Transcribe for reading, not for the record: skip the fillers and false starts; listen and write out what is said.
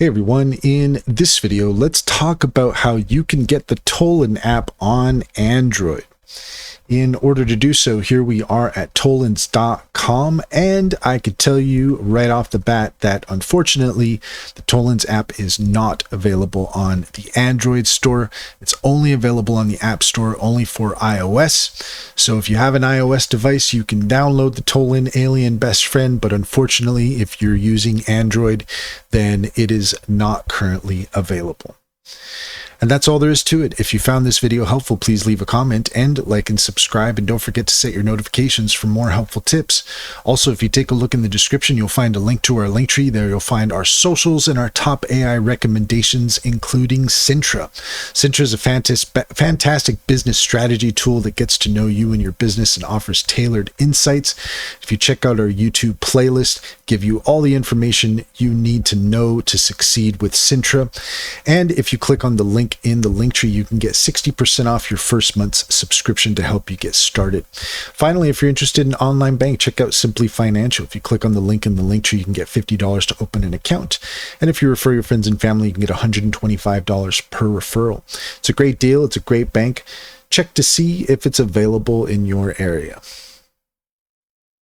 Hey everyone, in this video, let's talk about how you can get the Tolan app on Android. In order to do so, here we are at tolans.com, and I could tell you right off the bat that unfortunately, the Tolan's app is not available on the Android store. It's only available on the App Store, only for iOS. So if you have an iOS device, you can download the Tolan Alien Best Friend, but unfortunately, if you're using Android, then it is not currently available. And that's all there is to it. If you found this video helpful, please leave a comment and like and subscribe, and don't forget to set your notifications for more helpful tips. Also, if you take a look in the description, you'll find a link to our link tree. There you'll find our socials and our top AI recommendations, including Cintra. Cintra is a fantastic business strategy tool that gets to know you and your business and offers tailored insights. If you check out our YouTube playlist, give you all the information you need to know to succeed with Cintra. And if you click on the link in the link tree, you can get 60% off your first month's subscription to help you get started. Finally, if you're interested in online bank, check out Simply Financial. If you click on the link in the link tree, you can get $50 to open an account. And if you refer your friends and family, you can get $125 per referral. It's a great deal. It's a great bank. Check to see if it's available in your area.